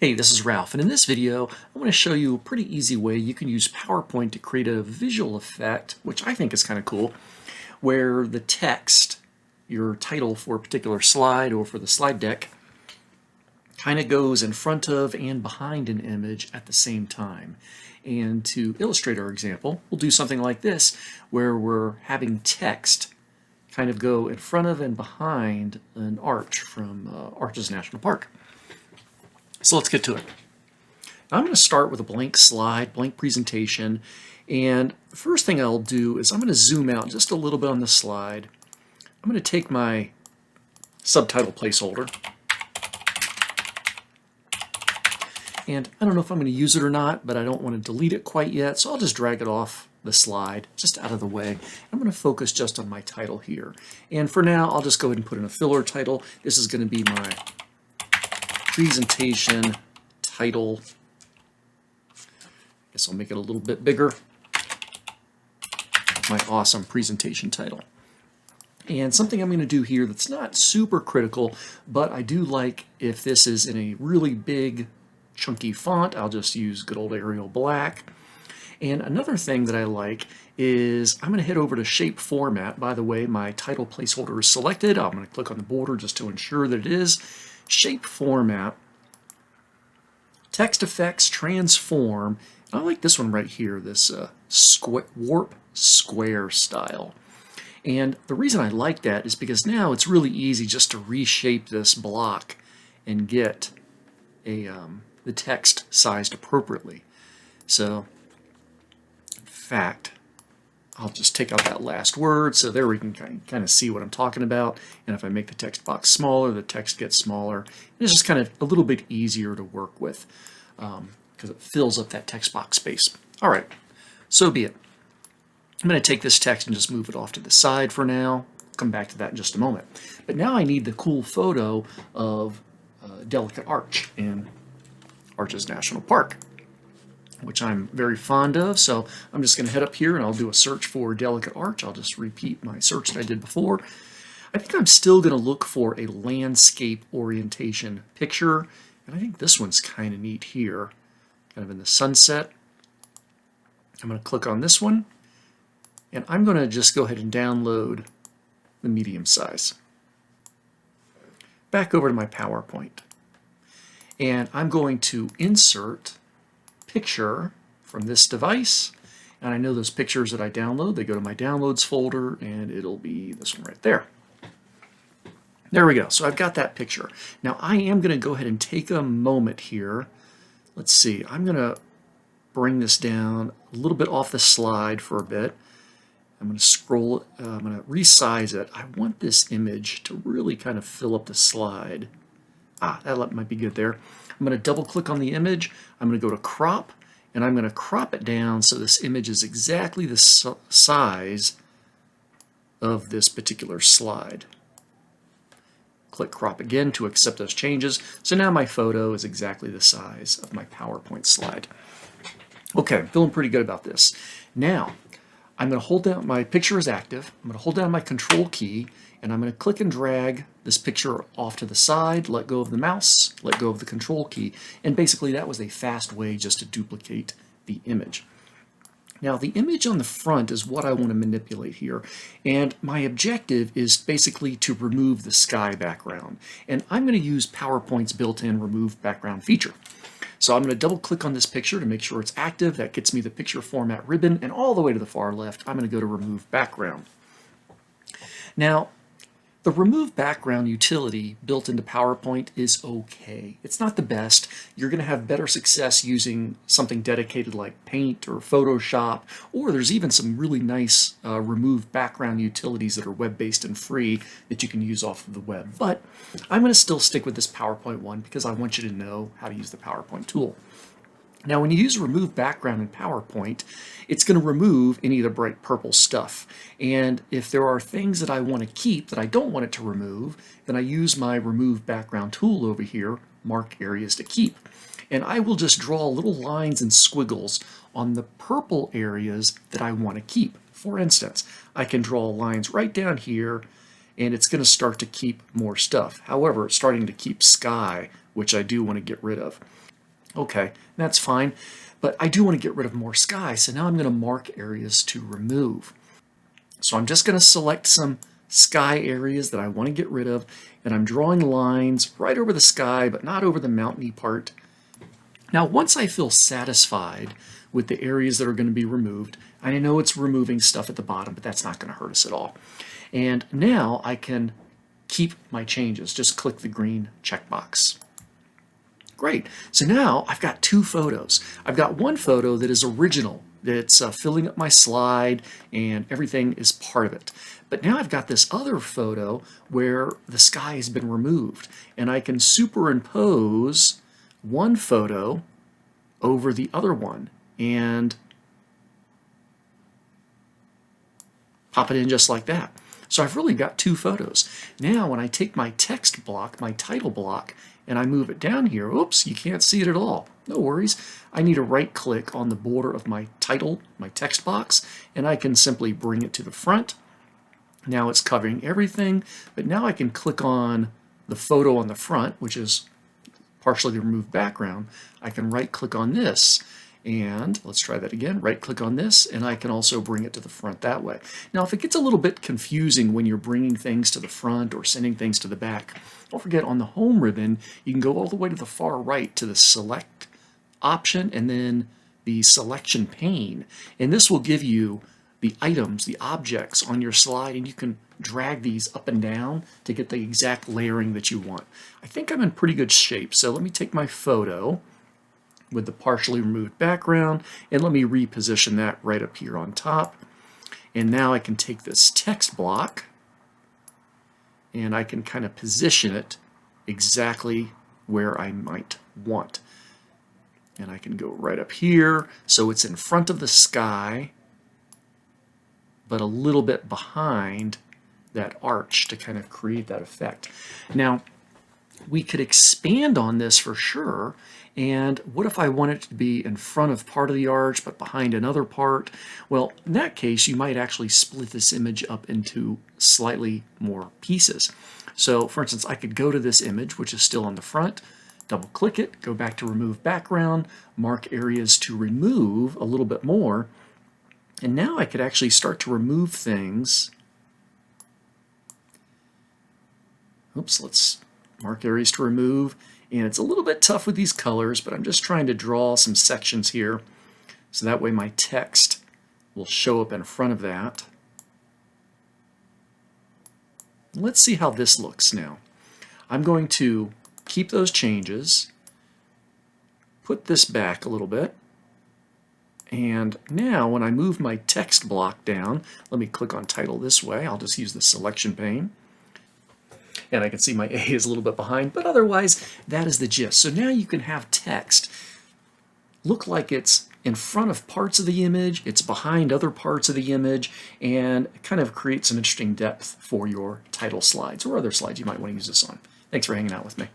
Hey, this is Ralph, and in this video, I'm going to show you a pretty easy way you can use PowerPoint to create a visual effect, which I think is kind of cool, where the text, your title for a particular slide or for the slide deck, kind of goes in front of and behind an image at the same time. And to illustrate our example, we'll do something like this, where we're having text kind of go in front of and behind an arch from Arches National Park. So let's get to it. Now I'm going to start with a blank slide, blank presentation, and the first thing I'll do is I'm going to zoom out just a little bit on the slide. I'm going to take my subtitle placeholder, and I don't know if I'm going to use it or not, but I don't want to delete it quite yet, so I'll just drag it off the slide, just out of the way. I'm going to focus just on my title here. And for now, I'll just go ahead and put in a filler title. This is going to be my presentation title. I guess I'll make it a little bit bigger. My awesome presentation title. And something I'm going to do here that's not super critical, but I do like if this is in a really big, chunky font, I'll just use good old Arial Black. And another thing that I like is I'm going to head over to Shape Format. By the way, my title placeholder is selected. I'm going to click on the border just to ensure that it is. Shape Format, Text Effects, Transform. I like this one right here, this warp square style. And the reason I like that is because now it's really easy just to reshape this block and get the text sized appropriately. So, in fact, I'll just take out that last word, so there we can kind of see what I'm talking about. And if I make the text box smaller, the text gets smaller. It's just kind of a little bit easier to work with because it fills up that text box space. All right, so be it. I'm going to take this text and just move it off to the side for now. Come back to that in just a moment. But now I need the cool photo of Delicate Arch in Arches National Park, which I'm very fond of. So I'm just going to head up here and I'll do a search for Delicate Arch. I'll just repeat my search that I did before. I think I'm still going to look for a landscape orientation picture. And I think this one's kind of neat here, kind of in the sunset. I'm going to click on this one. And I'm going to just go ahead and download the medium size. Back over to my PowerPoint. And I'm going to insert picture from this device, and I know those pictures that I download, they go to my downloads folder, and it'll be this one right there. There we go. So I've got that picture. Now I am going to go ahead and take a moment here. Let's see. I'm going to bring this down a little bit off the slide for a bit. I'm going to scroll. I'm going to resize it. I want this image to really kind of fill up the slide. That might be good there. I'm going to double click on the image. I'm going to go to crop, and I'm going to crop it down so this image is exactly the size of this particular slide. Click crop again to accept those changes. So now my photo is exactly the size of my PowerPoint slide. Okay, I'm feeling pretty good about this. Now, I'm going to hold down, my picture is active. I'm going to hold down my control key, and I'm going to click and drag this picture off to the side, let go of the mouse, let go of the control key, and basically that was a fast way just to duplicate the image. Now the image on the front is what I want to manipulate here, and my objective is basically to remove the sky background, and I'm going to use PowerPoint's built-in remove background feature. So I'm going to double click on this picture to make sure it's active. That gets me the picture format ribbon, and all the way to the far left I'm going to go to remove background. Now the remove background utility built into PowerPoint is okay. It's not the best. You're going to have better success using something dedicated like Paint or Photoshop, or there's even some really nice remove background utilities that are web-based and free that you can use off of the web. But I'm going to still stick with this PowerPoint one because I want you to know how to use the PowerPoint tool. Now when you use remove background in PowerPoint, it's going to remove any of the bright purple stuff. And if there are things that I want to keep that I don't want it to remove, then I use my remove background tool over here, mark areas to keep. And I will just draw little lines and squiggles on the purple areas that I want to keep. For instance, I can draw lines right down here and it's going to start to keep more stuff. However, it's starting to keep sky, which I do want to get rid of. Okay, that's fine, but I do want to get rid of more sky, so now I'm going to mark areas to remove. So I'm just going to select some sky areas that I want to get rid of, and I'm drawing lines right over the sky, but not over the mountainy part. Now, once I feel satisfied with the areas that are going to be removed, I know it's removing stuff at the bottom, but that's not going to hurt us at all. And now I can keep my changes. Just click the green checkbox. Great. So now I've got two photos. I've got one photo that is original. That's filling up my slide and everything is part of it. But now I've got this other photo where the sky has been removed, and I can superimpose one photo over the other one and pop it in just like that. So I've really got two photos. Now when I take my text block, my title block, and I move it down here, oops, you can't see it at all. No worries. I need to right click on the border of my title, my text box, and I can simply bring it to the front. Now it's covering everything, but now I can click on the photo on the front, which is partially the removed background. I can right click on this, and let's try that again. Right click on this, and I can also bring it to the front that way. Now if it gets a little bit confusing when you're bringing things to the front or sending things to the back, don't forget on the home ribbon you can go all the way to the far right to the select option and then the selection pane, and this will give you the items, the objects on your slide, and you can drag these up and down to get the exact layering that you want. I think I'm in pretty good shape, so let me take my photo with the partially removed background and let me reposition that right up here on top. And now I can take this text block and I can kind of position it exactly where I might want. And I can go right up here so it's in front of the sky but a little bit behind that arch to kind of create that effect. Now, we could expand on this for sure, and what if I want it to be in front of part of the arch but behind another part? Well, in that case, you might actually split this image up into slightly more pieces. So, for instance, I could go to this image, which is still on the front, double click it, go back to remove background, mark areas to remove a little bit more, and now I could actually start to remove things. Oops, let's mark areas to remove. And it's a little bit tough with these colors, but I'm just trying to draw some sections here so that way my text will show up in front of that. Let's see how this looks now. I'm going to keep those changes, put this back a little bit, and now when I move my text block down, let me click on title this way. I'll just use the selection pane. And I can see my A is a little bit behind, but otherwise that is the gist. So now you can have text look like it's in front of parts of the image, it's behind other parts of the image, and it kind of creates an interesting depth for your title slides or other slides you might want to use this on. Thanks for hanging out with me.